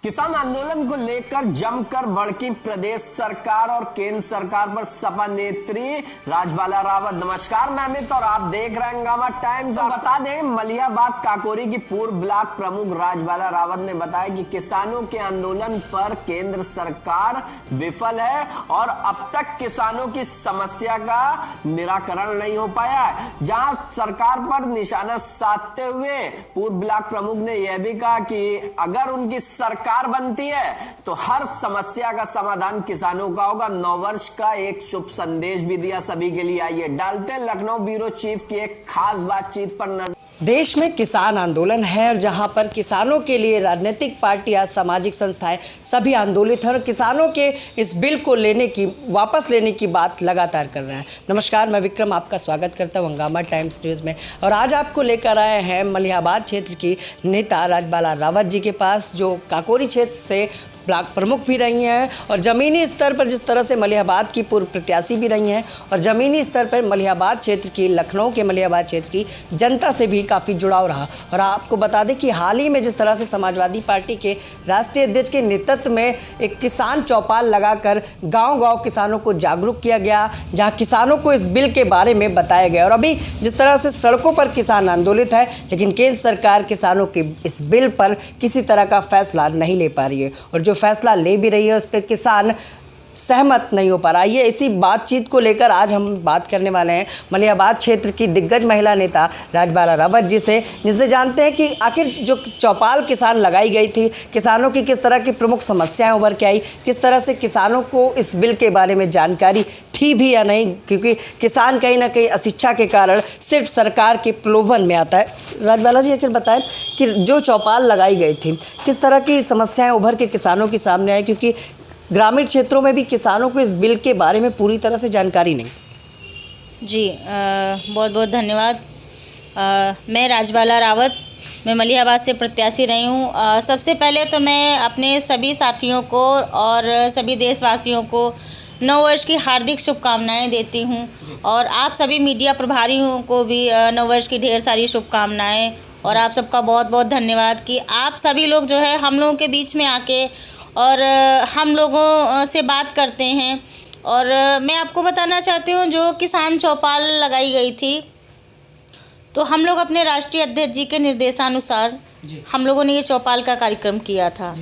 किसान आंदोलन को लेकर जमकर भड़की प्रदेश सरकार और केंद्र सरकार पर सपा नेत्री राजबाला रावत। नमस्कार, मैं अमित और आप देख रहे हैं हंगामा टाइम्स। बता दें, मलियाबाद काकोरी की पूर्व ब्लॉक प्रमुख राजबाला रावत ने बताया कि किसानों के आंदोलन पर केंद्र सरकार विफल है और अब तक किसानों की समस्या का निराकरण नहीं हो पाया है। जहां सरकार पर निशाना साधते हुए पूर्व ब्लॉक प्रमुख ने यह भी कहा कि अगर उनकी सरकार बनती है तो हर समस्या का समाधान किसानों का होगा। नववर्ष का एक शुभ संदेश भी दिया सभी के लिए। आइए डालते हैं लखनऊ ब्यूरो चीफ की एक खास बातचीत पर नजर। देश में किसान आंदोलन है और जहां पर किसानों के लिए राजनीतिक पार्टियां, सामाजिक संस्थाएं सभी आंदोलित हैं और किसानों के इस बिल को वापस लेने की बात लगातार कर रहे हैं। नमस्कार, मैं विक्रम आपका स्वागत करता हूं हंगामा टाइम्स न्यूज़ में। और आज आपको लेकर आए हैं मलियाबाद क्षेत्र की नेता राजबाला रावत जी के पास, जो काकोरी क्षेत्र से ब्लॉक प्रमुख भी रही हैं और ज़मीनी स्तर पर जिस तरह से मलियाबाद की पूर्व प्रत्याशी भी रही हैं और ज़मीनी स्तर पर मलियाबाद क्षेत्र की, लखनऊ के मलियाबाद क्षेत्र की जनता से भी काफ़ी जुड़ाव रहा। और आपको बता दें कि हाल ही में जिस तरह से समाजवादी पार्टी के राष्ट्रीय अध्यक्ष के नेतृत्व में एक किसान चौपाल लगाकर गांव-गांव किसानों को जागरूक किया गया, जहां किसानों को इस बिल के बारे में बताया गया। और अभी जिस तरह से सड़कों पर किसान आंदोलित है, लेकिन केंद्र सरकार किसानों के इस बिल पर किसी तरह का फैसला नहीं ले पा रही है और जो फैसला ले भी रही है उस पर किसान सहमत नहीं हो पा रहा। ये इसी बातचीत को लेकर आज हम बात करने वाले हैं मलियाबाद क्षेत्र की दिग्गज महिला नेता राजबाला रावत जी से, जिनसे जानते हैं कि आखिर जो चौपाल किसान लगाई गई थी, किसानों की किस तरह की प्रमुख समस्याएं उभर के आई, किस तरह से किसानों को इस बिल के बारे में जानकारी थी भी या नहीं, क्योंकि किसान कहीं ना कहीं अशिक्षा के कारण सिर्फ सरकार के प्रलोभन में आता है। राजबाला जी आखिर बताएं कि जो चौपाल लगाई गई थी किस तरह की समस्याएं उभर के किसानों के सामने आई, क्योंकि ग्रामीण क्षेत्रों में भी किसानों को इस बिल के बारे में पूरी तरह से जानकारी नहीं। जी बहुत बहुत धन्यवाद। मैं राजबाला रावत, मैं मलियाबाद से प्रत्याशी रही हूँ। सबसे पहले तो मैं अपने सभी साथियों को और सभी देशवासियों को नववर्ष की हार्दिक शुभकामनाएं देती हूँ और आप सभी मीडिया प्रभारियों को भी नववर्ष की ढेर सारी शुभकामनाएं। और आप सबका बहुत बहुत धन्यवाद कि आप सभी लोग जो है हम लोगों के बीच में आके और हम लोगों से बात करते हैं। और मैं आपको बताना चाहती हूँ, जो किसान चौपाल लगाई गई थी तो हम लोग अपने राष्ट्रीय अध्यक्ष जी के निर्देशानुसार हम लोगों ने ये चौपाल का कार्यक्रम किया था।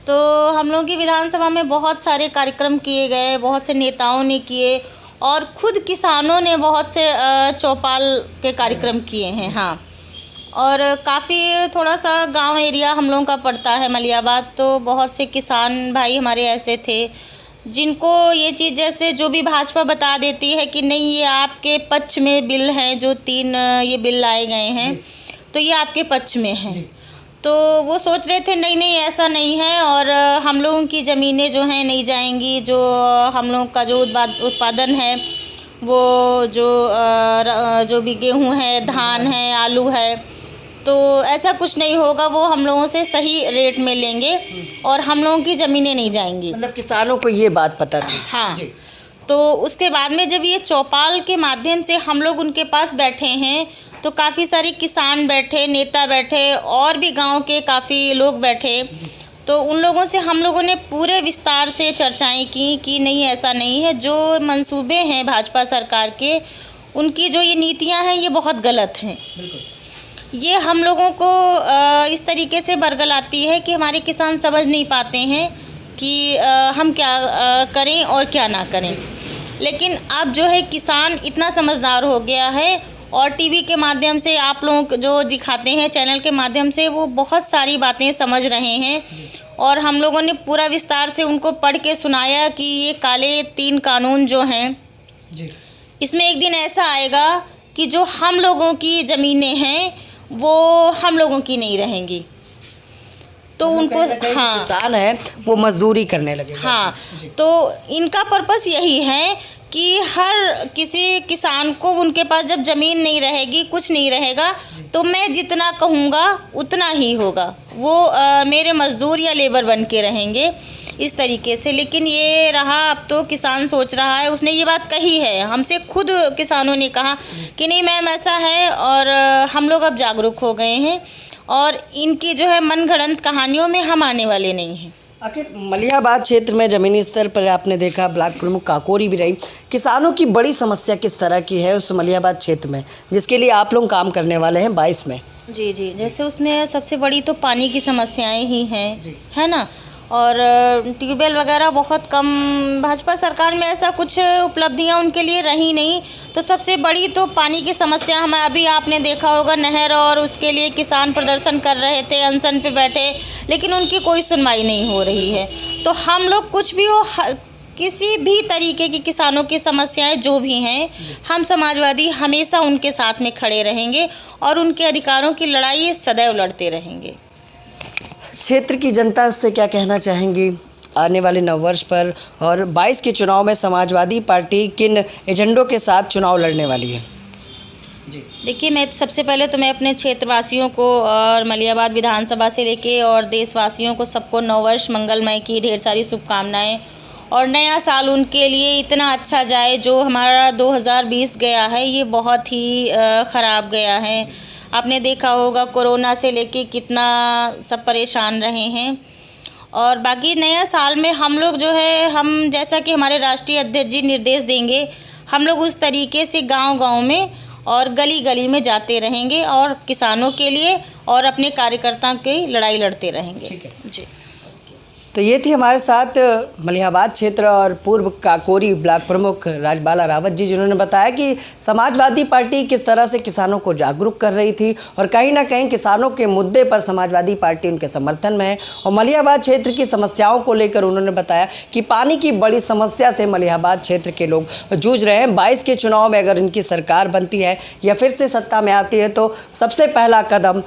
तो हम लोगों की विधानसभा में बहुत सारे कार्यक्रम किए गए, बहुत से नेताओं ने किए और खुद किसानों ने बहुत से चौपाल के कार्यक्रम किए हैं। हाँ, और काफ़ी थोड़ा सा गांव एरिया हम लोगों का पड़ता है मलियाबाद, तो बहुत से किसान भाई हमारे ऐसे थे जिनको ये चीज़, जैसे जो भी भाजपा बता देती है कि नहीं ये आपके पक्ष में बिल हैं, जो 3 ये बिल लाए गए हैं तो ये आपके पक्ष में हैं, तो वो सोच रहे थे नहीं नहीं ऐसा नहीं है और हम लोगों की ज़मीनें जो हैं नहीं जाएंगी, जो हम लोगों का जो उत्पादन है वो जो भी गेहूँ है, धान है, आलू है, तो ऐसा कुछ नहीं होगा, वो हम लोगों से सही रेट में लेंगे और हम लोगों की ज़मीनें नहीं जाएंगी। मतलब किसानों को ये बात पता थी। हाँ जी। तो उसके बाद में जब ये चौपाल के माध्यम से हम लोग उनके पास बैठे हैं तो काफ़ी सारे किसान बैठे, नेता बैठे और भी गांव के काफ़ी लोग बैठे, तो उन लोगों से हम लोगों ने पूरे विस्तार से चर्चाएं की कि नहीं ऐसा नहीं है, जो मंसूबे हैं भाजपा सरकार के, उनकी जो ये नीतियाँ हैं ये बहुत गलत हैं। ये हम लोगों को इस तरीके से बरगलाती है कि हमारे किसान समझ नहीं पाते हैं कि हम क्या करें और क्या ना करें। लेकिन अब जो है किसान इतना समझदार हो गया है और टीवी के माध्यम से आप लोग जो दिखाते हैं चैनल के माध्यम से, वो बहुत सारी बातें समझ रहे हैं और हम लोगों ने पूरा विस्तार से उनको पढ़ के सुनाया कि ये काले 3 कानून जो हैं इसमें एक दिन ऐसा आएगा कि जो हम लोगों की ज़मीनें हैं वो हम लोगों की नहीं रहेंगी, तो उनको हाँ किसान है वो मजदूरी करने लगे। हाँ, तो इनका पर्पस यही है कि हर किसी किसान को उनके पास जब ज़मीन नहीं रहेगी, कुछ नहीं रहेगा, तो मैं जितना कहूँगा उतना ही होगा, वो मेरे मज़दूर या लेबर बन के रहेंगे इस तरीके से। लेकिन ये रहा, अब तो किसान सोच रहा है, उसने ये बात कही है हमसे, खुद किसानों ने कहा कि नहीं मैम ऐसा है और हम लोग अब जागरूक हो गए हैं और इनकी जो है मनगढ़ंत कहानियों में हम आने वाले नहीं हैं। आखिर मलिहाबाद क्षेत्र में ज़मीनी स्तर पर आपने देखा ब्लॉक प्रमुख काकोरी भी रही, किसानों की बड़ी समस्या किस तरह की है उस मलिहाबाद क्षेत्र में जिसके लिए आप लोग काम करने वाले हैं 22 में? जी, जैसे उसमें सबसे बड़ी तो पानी की समस्याएं ही हैं, है ना। और ट्यूबवेल वगैरह बहुत कम, भाजपा सरकार में ऐसा कुछ उपलब्धियां उनके लिए रही नहीं। तो सबसे बड़ी तो पानी की समस्या हमें, अभी आपने देखा होगा नहर, और उसके लिए किसान प्रदर्शन कर रहे थे, अनशन पे बैठे, लेकिन उनकी कोई सुनवाई नहीं हो रही है। तो हम लोग कुछ भी हो, किसी भी तरीके की किसानों की समस्याएं जो भी हैं, हम समाजवादी हमेशा उनके साथ में खड़े रहेंगे और उनके अधिकारों की लड़ाई सदैव लड़ते रहेंगे। क्षेत्र की जनता से क्या कहना चाहेंगी आने वाले नववर्ष पर, और 22 के चुनाव में समाजवादी पार्टी किन एजेंडों के साथ चुनाव लड़ने वाली है? जी देखिए, मैं सबसे पहले तो मैं अपने क्षेत्रवासियों को और मलिहाबाद विधानसभा से लेके और देशवासियों को सबको नववर्ष मंगलमय की ढेर सारी शुभकामनाएं, और नया साल उनके लिए इतना अच्छा जाए। जो हमारा 2020 गया है ये बहुत ही ख़राब गया है। आपने देखा होगा कोरोना से लेके कितना सब परेशान रहे हैं। और बाकी नया साल में हम लोग जो है, हम जैसा कि हमारे राष्ट्रीय अध्यक्ष जी निर्देश देंगे, हम लोग उस तरीके से गांव-गांव में और गली-गली में जाते रहेंगे और किसानों के लिए और अपने कार्यकर्ताओं की लड़ाई लड़ते रहेंगे। ठीक है जी। तो ये थी हमारे साथ मलिहाबाद क्षेत्र और पूर्व काकोरी ब्लॉक प्रमुख राजबाला रावत जी, जिन्होंने बताया कि समाजवादी पार्टी किस तरह से किसानों को जागरूक कर रही थी और कहीं ना कहीं किसानों के मुद्दे पर समाजवादी पार्टी उनके समर्थन में है। और मलिहाबाद क्षेत्र की समस्याओं को लेकर उन्होंने बताया कि पानी की बड़ी समस्या से मलिहाबाद क्षेत्र के लोग जूझ रहे हैं। 22 के चुनाव में अगर इनकी सरकार बनती है या फिर से सत्ता में आती है तो सबसे पहला कदम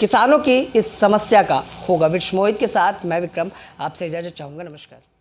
किसानों की इस समस्या का होगा। विश्व मोहित के साथ मैं विक्रम आपसे इजाज़त चाहूँगा। नमस्कार।